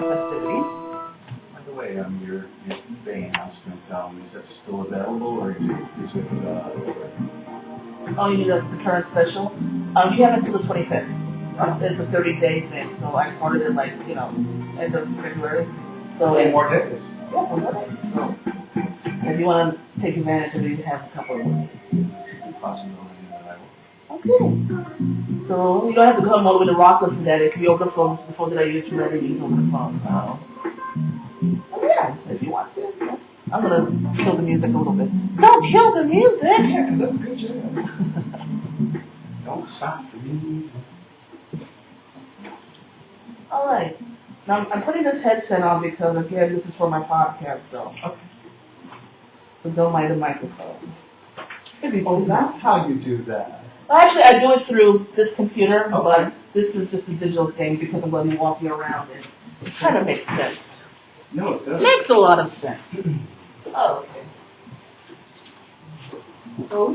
festivities. By the way, your eBay announcement, is that still available, or is it over? Oh, you need the current special? You have until the 25th. It's a 30-day thing, so I started it like, end of February. So Any more days? Yeah, one more day. So, if you want to take advantage of it, you have a couple of weeks. Possibility that I will. Okay. So you don't have to come all the way to Rockland for that. It can be over the phone. The phone that I use for everything over the phone. Oh yeah, if you want to. Yeah. I'm gonna kill the music a little bit. Don't kill the music. Yeah, that's good, yeah. Don't stop the music. All right. Now I'm putting this headset on because again, this is for my podcast, so. Okay. So don't mind the microphone. Oh, that's how you do that. Well, actually, I do it through this computer, but this is just a digital thing because I'm going to be walking around and it kind of makes sense. No, it doesn't. Makes a lot of sense. Oh, okay. Oh,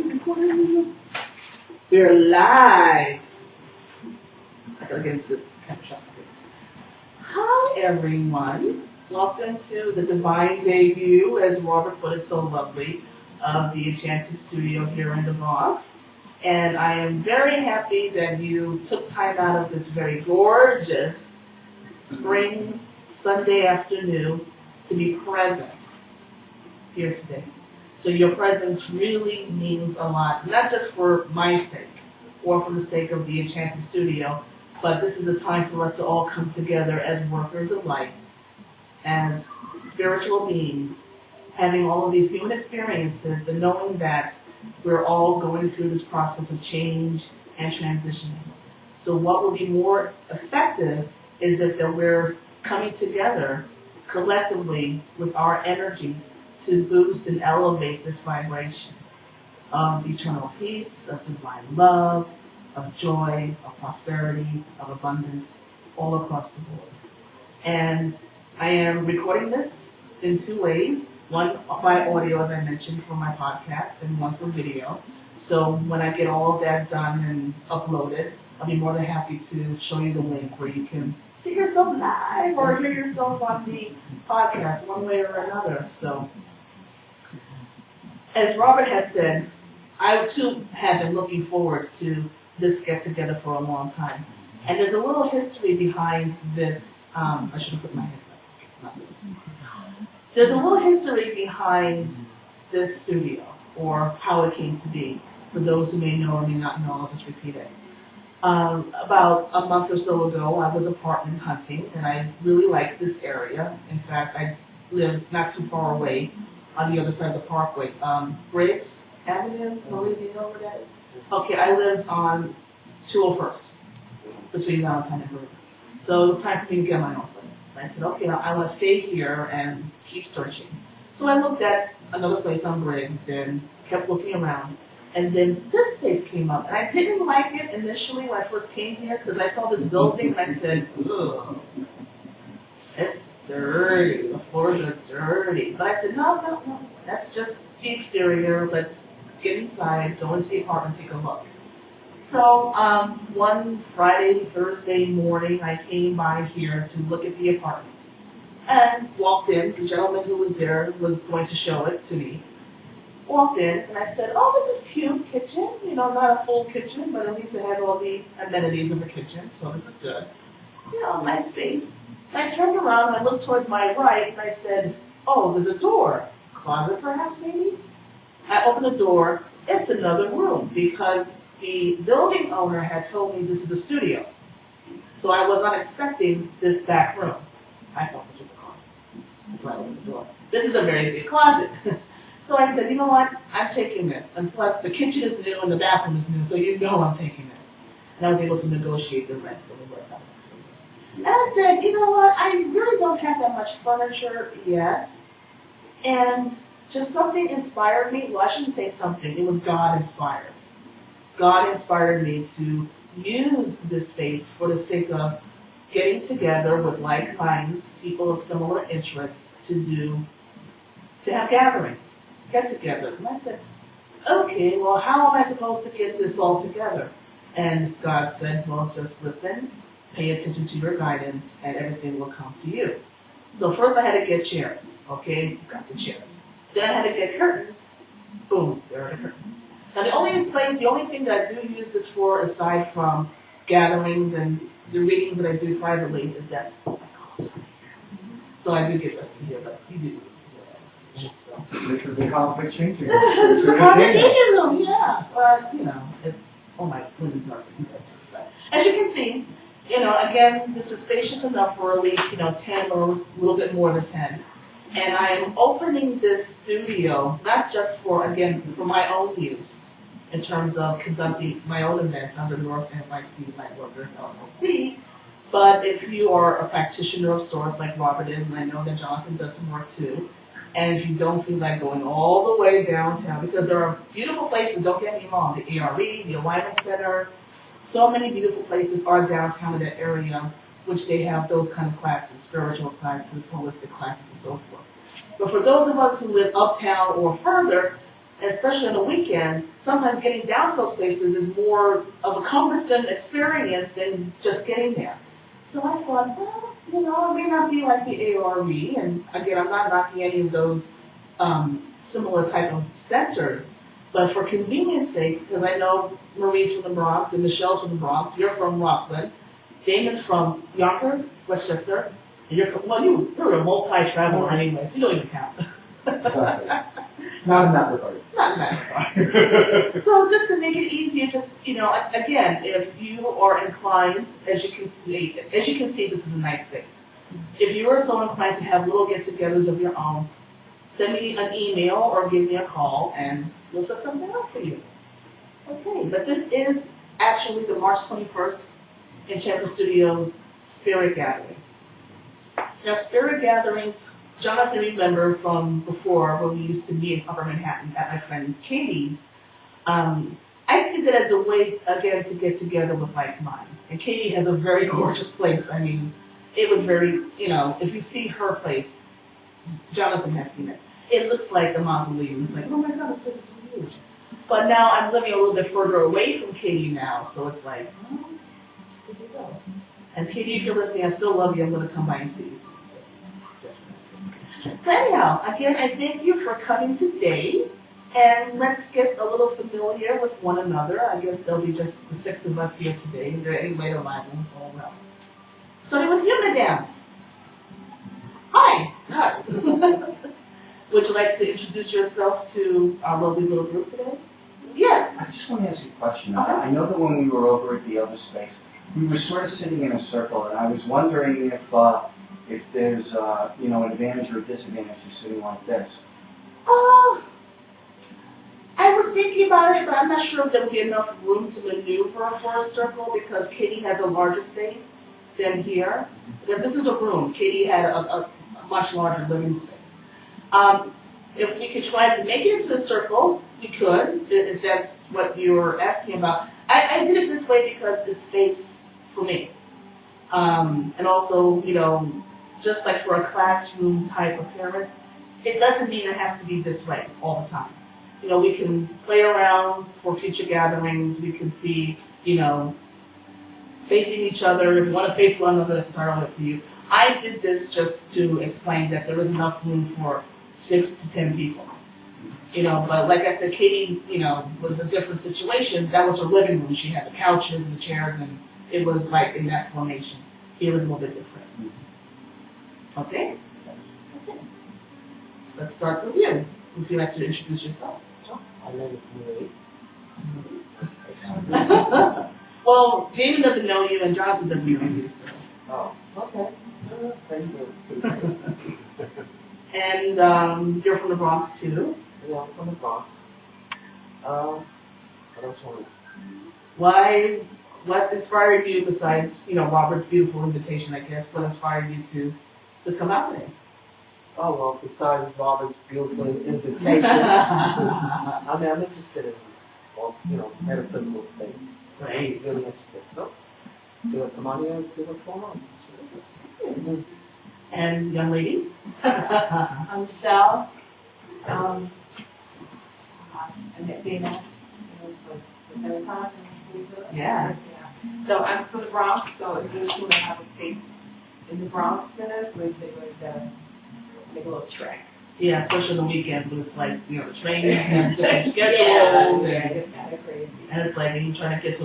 we're live. I gotta get into this caption. Hi, everyone. Welcome to the divine debut, as Robert put it so lovely, of the Enchanted studio here in the Bronx. And I am very happy that you took time out of this very gorgeous spring Sunday afternoon to be present here today. So your presence really means a lot, not just for my sake or for the sake of the Enchanted studio, but this is a time for us to all come together as workers of light, as spiritual beings, having all of these human experiences and knowing that we're all going through this process of change and transition. So what will be more effective is that we're coming together collectively with our energy to boost and elevate this vibration of eternal peace, of divine love, of joy, of prosperity, of abundance, all across the board. And I am recording this in two ways. One by audio, as I mentioned, for my podcast, and one for video. So when I get all of that done and uploaded, I'll be more than happy to show you the link where you can see yourself live or hear yourself on the podcast one way or another. So as Robert has said, I too have been looking forward to this get-together for a long time. And there's a little history behind this. I should have put my headset. There's a little history behind this studio, or how it came to be. For those who may know or may not know, I'll just repeat it. About a month or so ago, I was apartment hunting, and I really liked this area. In fact, I live not too far away on the other side of the parkway. Briggs Avenue, Marie, do you know where that is? Okay, I live on 201st, between Valentine and Briggs. So it was time for me to get my own place. I said, okay, now I want to stay here and keep searching. So I looked at another place on Briggs and kept looking around. And then this place came up. And I didn't like it initially when I first came here because I saw this building and I said, ugh, it's dirty. The floors are dirty. But I said, no. That's just the exterior. Let's get inside, go into the apartment, take a look. So one Friday, Thursday morning, I came by here to look at the apartment and walked in. The gentleman who was there was going to show it to me. Walked in, and I said, oh, this is cute kitchen. Not a full kitchen, but at least it had all the amenities of the kitchen, so this is good. Nice space. And I turned around, and I looked towards my right, and I said, oh, there's a door. Closet, perhaps, maybe? I opened the door. It's another room, because the building owner had told me this is a studio. So I was not expecting this back room. I thought this was a closet. That's why I opened the door. This is a very big closet. So I said, you know what? I'm taking this. And plus, the kitchen is new and the bathroom is new, so I'm taking this. And I was able to negotiate the rent for the work. And I said, you know what? I really don't have that much furniture yet. And just something inspired me. Well, I shouldn't say something. It was God inspired. God inspired me to use this space for the sake of getting together with like minds, people of similar interests, to have gatherings, get together. And I said, okay, well, how am I supposed to get this all together? And God said, well, just listen pay attention to your guidance, and everything will come to you. So first I had to get chairs, okay, got the chairs. Then I had to get curtains, boom, there are the curtains. Now the only thing that I do use this for, aside from gatherings and the readings that I do privately, is that, so I do get rest here, but you do. This is the conflict changing. This is a conversation room, yeah, but, you know, it's, oh my goodness, but as you can see, you know, again, this is spacious enough for at least, 10 or a little bit more than 10. And I'm opening this studio, not just for, again, for my own use, in terms of conducting my own events under North NYC Lightworkers LLC, but if you are a practitioner of sorts like Robert is, and I know that Jonathan does some work too, and if you don't feel like going all the way downtown, because there are beautiful places, don't get me wrong, the ARE, the Alignment Center, so many beautiful places are downtown in that area, which they have those kind of classes, spiritual classes, holistic classes, and so forth. But for those of us who live uptown or further, especially on the weekend, sometimes getting down to those places is more of a cumbersome experience than just getting there. So I thought, well, it may not be like the ARE, and again, I'm not knocking any of those similar type of centers, but for convenience sake, because I know Marie's from the Bronx and Michelle's from the Bronx, you're from Rockland, Damon's from Yonkers, Westchester, and you're a multi-traveler anyway, so you don't even count. Not in that regard. Not in that regard. So just to make it easier, just, again, if you are inclined, as you can see, this is a nice thing. If you are so inclined to have little get-togethers of your own, send me an email or give me a call, and we'll set something up for you. Okay, but this is actually the March 21st Enchanted Studios Spirit Gathering. Now, Spirit Gatherings, Jonathan remember from before when we used to meet in Upper Manhattan at my friend Katie's. I see that as a way, again, to get together with like minds. And Katie has a very gorgeous place. I mean, it was very, if you see her place, Jonathan has seen it. It looks like a mausoleum. It's like, oh my God, this is so huge. But now I'm living a little bit further away from Katie now, so it's like, oh, where'd you go? And Katie, if you're listening, I still love you. I'm going to come by and see you. So anyhow, again, I thank you for coming today, and let's get a little familiar with one another. I guess there'll be just the 6 of us here today. Is there any way to line them all well? Starting with you, Madame. Hi. Hi. Would you like to introduce yourself to our lovely little group today? Yes. I just want to ask you a question. I know that when we were over at the other space, we were sort of sitting in a circle, and I was wondering if there's, an advantage or a disadvantage to sitting like this. I was thinking about it, but I'm not sure if there would be enough room to maneuver for a circle because Katie has a larger space than here. Because this is a room. Katie had a much larger living space. If we could try to make it into a circle, we could, if that's what you were asking about. I did it this way because it's space for me. And also, just like for a classroom type appearance, it doesn't mean it has to be this way all the time. We can play around for future gatherings. We can see, facing each other. If you want to face one another, that's entirely up to you. I did this just to explain that there was enough room for 6 to 10 people. But like I said, Katie, was a different situation. That was her living room. She had the couches and the chairs, and it was like in that formation. Here was a little bit different. Okay? Okay. Let's start with you. Would you like to introduce yourself? My name is Marie. Well, David doesn't know you, and Jonathan doesn't know you. Oh, okay. Thank you. And you're from the Bronx, too? Yeah, I'm from the Bronx. What else want to... What inspired you besides, Robert's beautiful invitation, I guess, what inspired you to come out today? Oh, well, besides Robert's beautiful invitation, I'm interested in, metaphysical things. Right. Really interested. So, come on here and see what's going on. And young lady? I'm Sal. I met Dana Yeah. So I'm from the Bronx, so it's really cool to have a space in the Bronx Center where they would make a little track. Yeah, especially the weekend with like, you know, the trains and different Yeah, schedules yeah, and, it's kind of crazy. and it's like, and you're trying to get to